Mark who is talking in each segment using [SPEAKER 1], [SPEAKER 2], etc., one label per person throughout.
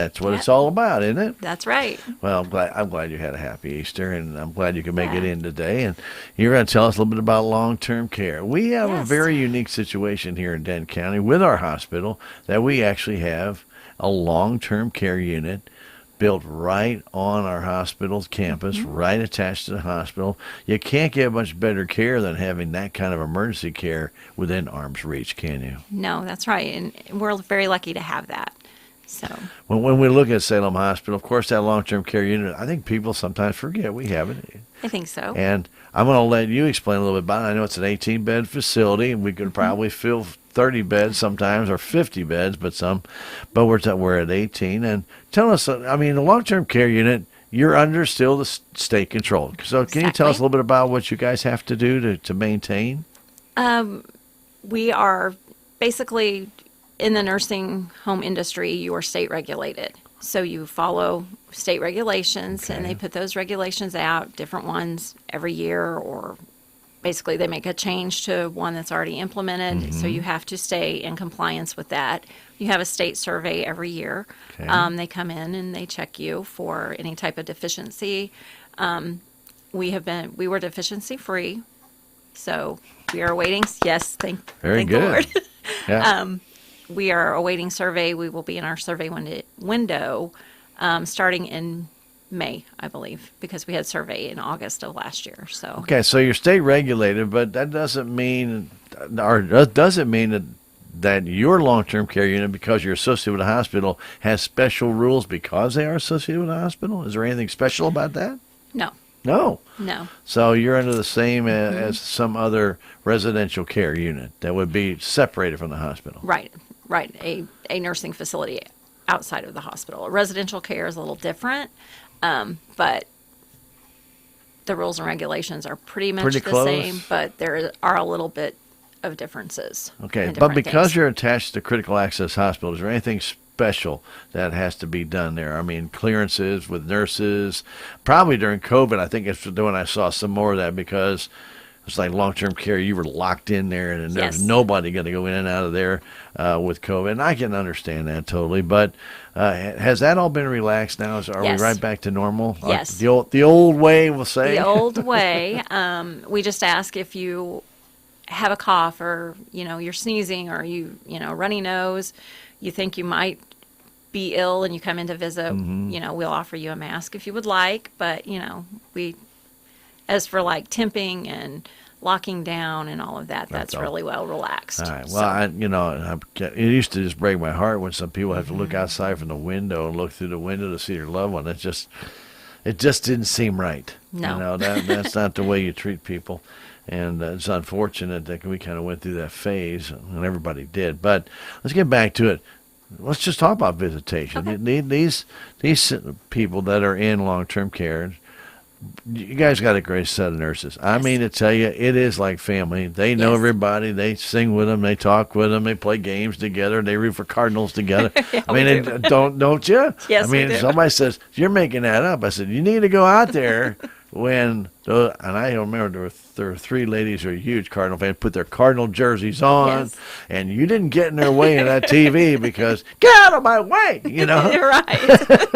[SPEAKER 1] That's what
[SPEAKER 2] Yeah,
[SPEAKER 1] it's all about, isn't it?
[SPEAKER 2] that's right.
[SPEAKER 1] Well, I'm glad you had a happy Easter, and I'm glad you could make it
[SPEAKER 2] Yeah.
[SPEAKER 1] in today. And you're going to tell us a little bit about long-term care. We have a
[SPEAKER 2] Yes.
[SPEAKER 1] very unique situation here in Denton County with our hospital that we actually have a long-term care unit built right on our hospital's campus,
[SPEAKER 2] Hmm.
[SPEAKER 1] right attached to the hospital. You can't get much better care than having that kind of emergency care within arm's reach, can you?
[SPEAKER 2] No, that's right. And we're very lucky to have that. So,
[SPEAKER 1] When we look at Salem Hospital, of course, that long-term care unit, I think people sometimes forget we have it.
[SPEAKER 2] I think so.
[SPEAKER 1] And I'm going to let you explain a little bit about it. I know it's an 18-bed facility, and we could
[SPEAKER 2] Hmm.
[SPEAKER 1] probably fill 30 beds sometimes, or 50 beds, but we're at 18. And tell us, I mean, the long-term care unit, you're under still the state control. So can you tell us a
[SPEAKER 2] Exactly.
[SPEAKER 1] little bit about what you guys have to do to maintain?
[SPEAKER 2] We are basically in the nursing home industry, you are state regulated. So you follow state regulations, and
[SPEAKER 1] Okay.
[SPEAKER 2] they put those regulations out, different ones every year, or basically they make a change to one that's already implemented. So you have to stay in compliance with that. You have a state survey every year.
[SPEAKER 1] Okay.
[SPEAKER 2] They come in and they check you for any type of deficiency. We were deficiency free. So we are awaiting, yes,
[SPEAKER 1] Very
[SPEAKER 2] thank the
[SPEAKER 1] good.
[SPEAKER 2] Lord.
[SPEAKER 1] Yeah.
[SPEAKER 2] We are awaiting survey. We will be in our survey window starting in May, I believe, because we had survey in August of last year. So
[SPEAKER 1] Okay, so you're state regulated, but that doesn't mean, or does it mean that your long-term care unit, because you're associated with a hospital, has special rules because they are associated with a hospital? Is there anything special about that?
[SPEAKER 2] no,
[SPEAKER 1] No.
[SPEAKER 2] no,
[SPEAKER 1] So you're under the same as some other residential care unit that would be separated from the hospital.
[SPEAKER 2] right, right. A nursing facility outside of the hospital. Residential care is a little different, but the rules and regulations are pretty much
[SPEAKER 1] Pretty
[SPEAKER 2] the
[SPEAKER 1] close?
[SPEAKER 2] same, but there are a little bit of differences.
[SPEAKER 1] Okay,
[SPEAKER 2] in
[SPEAKER 1] but
[SPEAKER 2] different
[SPEAKER 1] because
[SPEAKER 2] things.
[SPEAKER 1] you're attached to critical access hospital, is there anything special that has to be done there? I mean, clearances with nurses. Probably during COVID, I think it's when I saw some more of that because it's like long-term care. You were locked in there, and there's
[SPEAKER 2] Yes.
[SPEAKER 1] nobody going to go in and out of there with COVID. And I can understand that totally. But has that all been relaxed now? Are
[SPEAKER 2] Yes.
[SPEAKER 1] we right back to normal?
[SPEAKER 2] Yes.
[SPEAKER 1] The old way, we'll say.
[SPEAKER 2] The old way. We just ask if you have a cough or, you're sneezing or runny nose, you think you might be ill and you come in to visit, we'll offer you a mask if you would like. But, as for like temping and locking down and all of that, that's
[SPEAKER 1] all.
[SPEAKER 2] really well relaxed.
[SPEAKER 1] All right. Well, it used to just break my heart when some people have to look outside from the window and look through the window to see their loved one. It just didn't seem right.
[SPEAKER 2] No.
[SPEAKER 1] That's not the way you treat people. And it's unfortunate that we kind of went through that phase, and everybody did. But let's get back to it. Let's just talk about visitation.
[SPEAKER 2] Okay.
[SPEAKER 1] These people that are in long-term care, you guys got a great set of nurses. I
[SPEAKER 2] Yes.
[SPEAKER 1] mean to tell you, it is like family. They know
[SPEAKER 2] Yes.
[SPEAKER 1] everybody. They sing with them. They talk with them. They play games together. They root for Cardinals together.
[SPEAKER 2] Yeah,
[SPEAKER 1] I mean,
[SPEAKER 2] we do.
[SPEAKER 1] don't you?
[SPEAKER 2] Yes,
[SPEAKER 1] I
[SPEAKER 2] we
[SPEAKER 1] mean,
[SPEAKER 2] do.
[SPEAKER 1] somebody says you're making that up. I said you need to go out there and I remember there were three ladies who are huge Cardinal fans, put their Cardinal jerseys on,
[SPEAKER 2] Yes.
[SPEAKER 1] and you didn't get in their way of that TV because get out of my way,
[SPEAKER 2] You're right.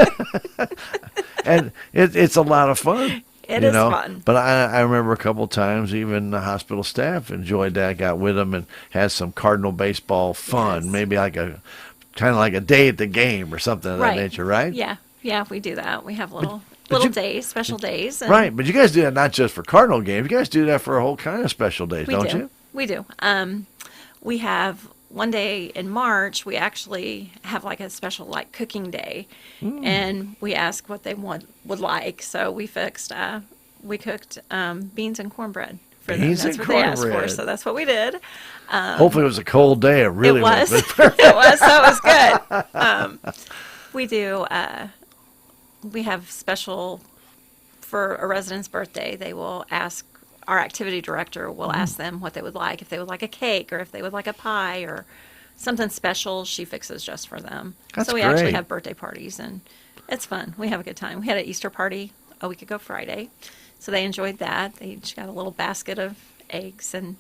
[SPEAKER 1] and it's a lot of fun.
[SPEAKER 2] It is fun.
[SPEAKER 1] But I remember a couple times even the hospital staff enjoyed that, got with them and had some Cardinal baseball fun,
[SPEAKER 2] Yes.
[SPEAKER 1] maybe like a day at the game or something of that
[SPEAKER 2] Right.
[SPEAKER 1] nature, right?
[SPEAKER 2] Yeah, we do that. We have little
[SPEAKER 1] you-
[SPEAKER 2] days, special days. And
[SPEAKER 1] Right, but you guys do that not just for Cardinal games. You guys do that for a whole kind of special days,
[SPEAKER 2] We
[SPEAKER 1] don't
[SPEAKER 2] do.
[SPEAKER 1] you?
[SPEAKER 2] We do. We have one day in March. We actually have like a special like cooking day, and we ask what they would like. So we cooked beans and cornbred for them.
[SPEAKER 1] Beans
[SPEAKER 2] That's
[SPEAKER 1] and
[SPEAKER 2] what they asked for.
[SPEAKER 1] cornbread.
[SPEAKER 2] So that's what we did.
[SPEAKER 1] Hopefully it was a cold day. It really
[SPEAKER 2] It was.
[SPEAKER 1] was.
[SPEAKER 2] It was. So it was good. We do. We have special for a resident's birthday. They will ask. Our activity director will ask them what they would like, if they would like a cake or if they would like a pie or something special she fixes just for them.
[SPEAKER 1] That's
[SPEAKER 2] so we actually
[SPEAKER 1] great.
[SPEAKER 2] have birthday parties and it's fun. We have a good time. We had an Easter party a week ago Friday. So they enjoyed that. They each got a little basket of eggs and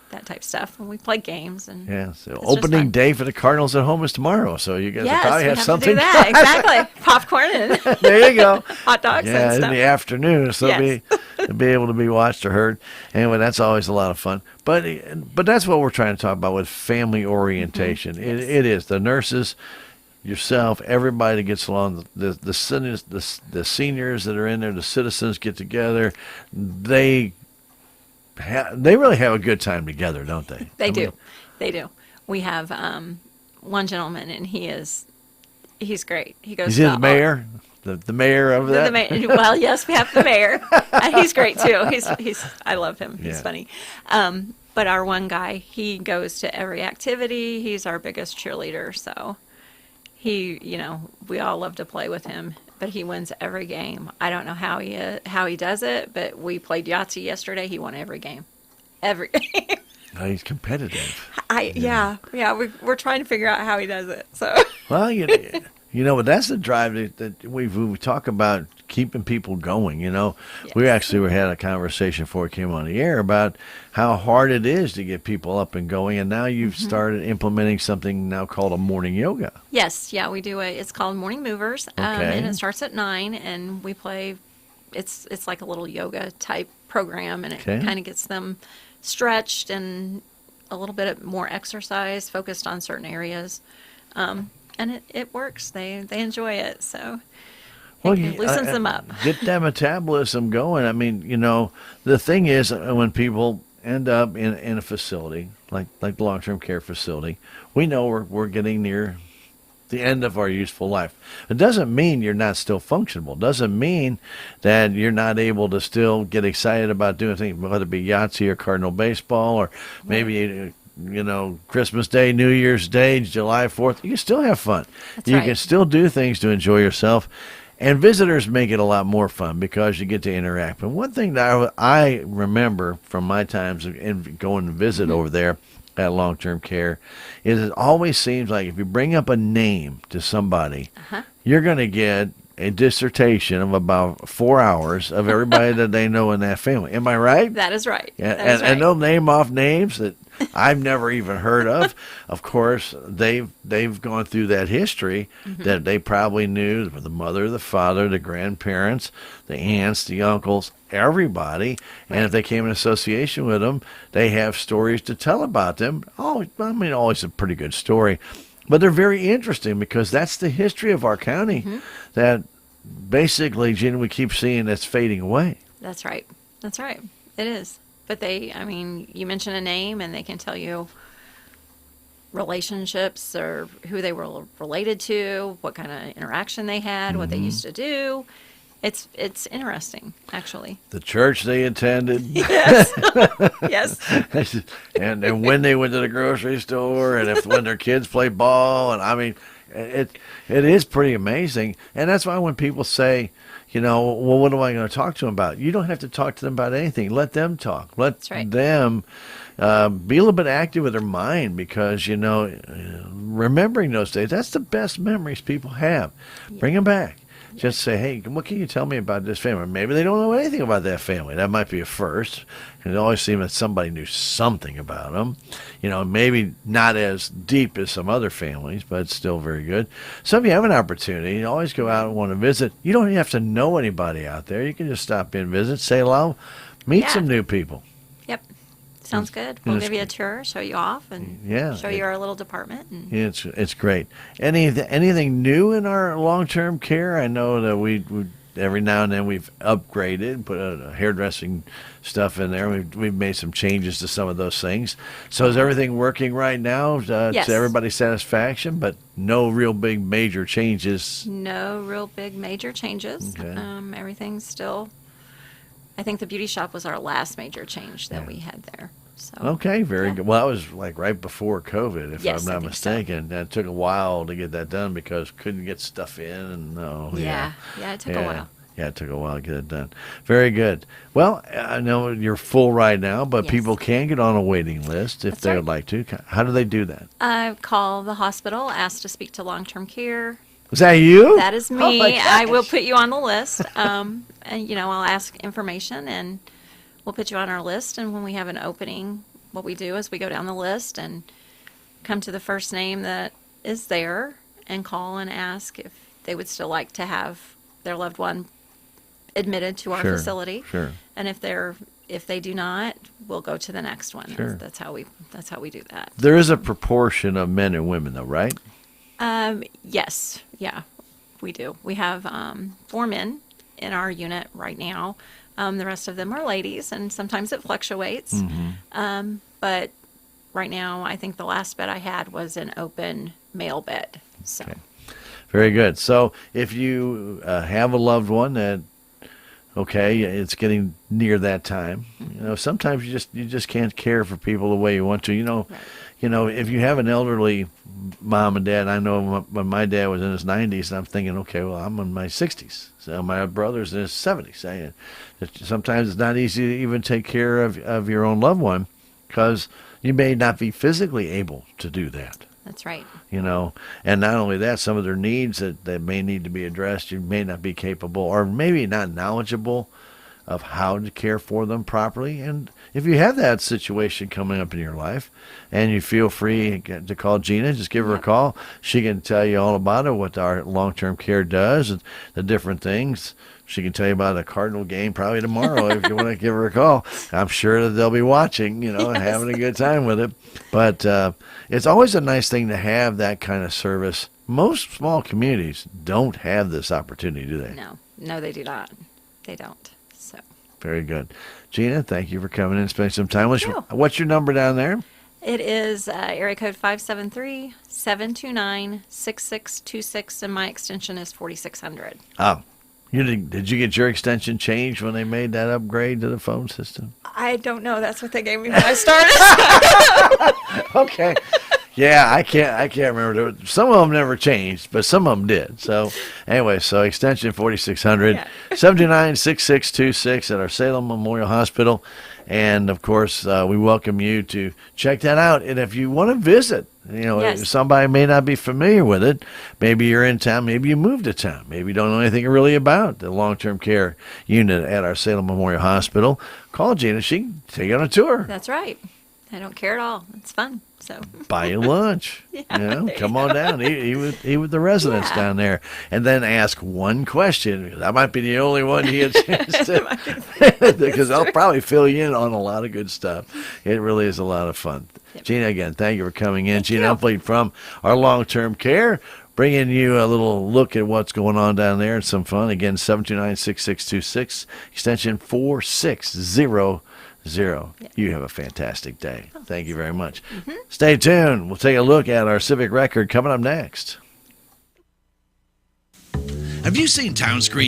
[SPEAKER 2] that type of stuff. And we play games and
[SPEAKER 1] Yeah, so
[SPEAKER 2] it's just
[SPEAKER 1] opening
[SPEAKER 2] fun.
[SPEAKER 1] day for the Cardinals at home is tomorrow, so you guys will
[SPEAKER 2] Yes,
[SPEAKER 1] probably
[SPEAKER 2] we
[SPEAKER 1] have
[SPEAKER 2] have
[SPEAKER 1] something.
[SPEAKER 2] to do that. Exactly. Popcorn and
[SPEAKER 1] There you go.
[SPEAKER 2] hot dogs
[SPEAKER 1] Yeah,
[SPEAKER 2] and
[SPEAKER 1] in
[SPEAKER 2] stuff.
[SPEAKER 1] the afternoon, so
[SPEAKER 2] Yes.
[SPEAKER 1] be able to be watched or heard. Anyway, that's always a lot of fun. But that's what we're trying to talk about with family orientation.
[SPEAKER 2] Yes.
[SPEAKER 1] It is the nurses, yourself, everybody that gets along. The seniors that are in there, the citizens get together. They really have a good time together, don't they?
[SPEAKER 2] They
[SPEAKER 1] I
[SPEAKER 2] do.
[SPEAKER 1] mean,
[SPEAKER 2] They do. We have one gentleman, and he's great. He goes
[SPEAKER 1] is he
[SPEAKER 2] to
[SPEAKER 1] the mayor? The mayor of that?
[SPEAKER 2] Well, yes, we have the mayor. He's great too. He's I love him. He's
[SPEAKER 1] Yeah.
[SPEAKER 2] funny. But our one guy, he goes to every activity. He's our biggest cheerleader. So we all love to play with him. But he wins every game. I don't know how he does it, but we played Yahtzee yesterday. He won every game, every game.
[SPEAKER 1] Oh, he's competitive.
[SPEAKER 2] We're trying to figure out how he does it. So
[SPEAKER 1] Well, but that's the drive that we talk about keeping people going. We
[SPEAKER 2] Yes.
[SPEAKER 1] actually had a conversation before we came on the air about how hard it is to get people up and going, and now you've started implementing something now called a morning yoga.
[SPEAKER 2] yes, yeah, we do it. It's called Morning Movers,
[SPEAKER 1] Okay.
[SPEAKER 2] and it starts at 9, and we play. It's like a little yoga type program, and it
[SPEAKER 1] Okay.
[SPEAKER 2] kind of gets them stretched and a little bit more exercise focused on certain areas. And it works. They enjoy it. So it loosens them up.
[SPEAKER 1] Get that metabolism going. I mean, the thing is, when people end up in a facility like the long-term care facility, we know we're getting near the end of our useful life. It doesn't mean you're not still functional. It doesn't mean that you're not able to still get excited about doing things, whether it be Yahtzee or Cardinal baseball, or maybe Christmas Day, New Year's Day, July 4th. You can still have fun.
[SPEAKER 2] That's
[SPEAKER 1] You
[SPEAKER 2] right.
[SPEAKER 1] can still do things to enjoy yourself. And visitors make it a lot more fun because you get to interact. But one thing that I remember from my times in going to visit over there at long-term care is it always seems like if you bring up a name to somebody, you're going to get a dissertation of about 4 hours of everybody that they know in that family. Am I right?
[SPEAKER 2] That is right.
[SPEAKER 1] Yeah,
[SPEAKER 2] That is right.
[SPEAKER 1] and they'll name off names that I've never even heard of. Of course, they've gone through that history that they probably knew the mother, the father, the grandparents, the aunts, the uncles, everybody. And if they came in association with them, they have stories to tell about them. Oh, I mean, always a pretty good story. But they're very interesting because that's the history of our county that basically, Jen, we keep seeing that's fading away.
[SPEAKER 2] That's right. That's right. It is. But you mention a name and they can tell you relationships or who they were related to, what kind of interaction they had, what they used to do. It's interesting, actually.
[SPEAKER 1] The church they attended.
[SPEAKER 2] Yes. Yes.
[SPEAKER 1] and when they went to the grocery store, and when their kids play ball, and I mean, it is pretty amazing. And that's why when people say, well, what am I going to talk to them about? You don't have to talk to them about anything. Let them talk. Let
[SPEAKER 2] That's right.
[SPEAKER 1] them be a little bit active with their mind because remembering those days, that's the best memories people have. Bring them back. Just say, hey, what can you tell me about this family? Maybe they don't know anything about that family. That might be a first. It always seemed that somebody knew something about them. Maybe not as deep as some other families, but it's still very good. So if you have an opportunity, you always go out and want to visit. You don't even have to know anybody out there. You can just stop in, visit, say hello, meet
[SPEAKER 2] Yeah.
[SPEAKER 1] some new people.
[SPEAKER 2] Yep. Sounds good. We'll give you a tour, show you off, and show you our little department. And
[SPEAKER 1] It's great. Anything new in our long-term care? I know that we every now and then we've upgraded, put hairdressing stuff in there. We've made some changes to some of those things. So is everything working right now
[SPEAKER 2] Yes.
[SPEAKER 1] to everybody's satisfaction? But no real big major changes.
[SPEAKER 2] no real big major changes.
[SPEAKER 1] Okay.
[SPEAKER 2] Everything's still. I think the beauty shop was our last major change that we had there. So
[SPEAKER 1] Okay, very good. Well, that was like right before COVID, if
[SPEAKER 2] Yes,
[SPEAKER 1] I'm
[SPEAKER 2] I
[SPEAKER 1] not
[SPEAKER 2] think so.
[SPEAKER 1] mistaken. That took a while to get that done because couldn't get stuff in. And
[SPEAKER 2] Yeah, it took a while.
[SPEAKER 1] Yeah, it took a while to get it done. Very good. Well, I know you're full right now, but
[SPEAKER 2] Yes.
[SPEAKER 1] people can get on a waiting list if
[SPEAKER 2] That's
[SPEAKER 1] they
[SPEAKER 2] right.
[SPEAKER 1] would like to. How do they do that?
[SPEAKER 2] Call the hospital, ask to speak to long-term care.
[SPEAKER 1] Is that you?
[SPEAKER 2] That is
[SPEAKER 1] Oh my
[SPEAKER 2] me. I will
[SPEAKER 1] gosh.
[SPEAKER 2] put you on the list. And I'll ask information and we'll put you on our list. And when we have an opening, what we do is we go down the list and come to the first name that is there and call and ask if they would still like to have their loved one admitted to our
[SPEAKER 1] Sure,
[SPEAKER 2] facility.
[SPEAKER 1] sure.
[SPEAKER 2] And if they do not, we'll go to the next one.
[SPEAKER 1] Sure.
[SPEAKER 2] That's how we do that.
[SPEAKER 1] There is a proportion of men and women, though, right?
[SPEAKER 2] Yes, yeah, we do. We have 4 men in our unit right now. The rest of them are ladies, and sometimes it fluctuates. But right now, I think the last bed I had was an open male bed. So.
[SPEAKER 1] Okay. Very good. So if you have a loved one that, okay, it's getting near that time, sometimes you just can't care for people the way you want to.
[SPEAKER 2] Right.
[SPEAKER 1] If you have an elderly mom and dad, I know when my dad was in his 90s, and I'm thinking, okay, well, I'm in my 60s. So my brother's in his 70s. Sometimes it's not easy to even take care of your own loved one because you may not be physically able to do that.
[SPEAKER 2] That's right.
[SPEAKER 1] And not only that, some of their needs that may need to be addressed, you may not be capable or maybe not knowledgeable of how to care for them properly. And if you have that situation coming up in your life and you feel free to call Gina, just give her a call. She can tell you all about it, what our long-term care does, and the different things. She can tell you about a Cardinal game probably tomorrow if you want to give her a call. I'm sure that they'll be watching, and having a good time with it. But it's always a nice thing to have that kind of service. Most small communities don't have this opportunity, do they?
[SPEAKER 2] No, they do not. They don't. So.
[SPEAKER 1] Very good. Gina, thank you for coming in and spending some time with us.
[SPEAKER 2] Sure.
[SPEAKER 1] What's your number down there?
[SPEAKER 2] It is area code 573-729-6626, and my extension is 4600.
[SPEAKER 1] Oh. Did you get your extension changed when they made that upgrade to the phone system?
[SPEAKER 2] I don't know. That's what they gave me when I started.
[SPEAKER 1] Okay. Yeah, I can't remember. Some of them never changed, but some of them did. So anyway, extension 4600, 729-6626 at our Salem Memorial Hospital. And, of course, we welcome you to check that out. And if you want to visit,
[SPEAKER 2] Yes.
[SPEAKER 1] somebody may not be familiar with it. Maybe you're in town. Maybe you moved to town. Maybe you don't know anything really about the long-term care unit at our Salem Memorial Hospital. Call Gina. She can take you on a tour.
[SPEAKER 2] That's right. I don't care at all. It's fun. So
[SPEAKER 1] Buy you lunch. Come on down. Eat with the residents down there. And then ask one question. That might be the only one you get a chance to. Because they'll probably fill you in on a lot of good stuff. It really is a lot of fun.
[SPEAKER 2] Yep.
[SPEAKER 1] Gina, again, thank you for coming in.
[SPEAKER 2] Thank
[SPEAKER 1] Gina
[SPEAKER 2] you.
[SPEAKER 1] Umpley from our long-term care, bringing you a little look at what's going on down there and some fun. Again, 729-6626, extension 4600. You have a fantastic day. Thank you very much. Stay tuned. We'll take a look at our civic record coming up next.
[SPEAKER 3] Have you seen Town Screen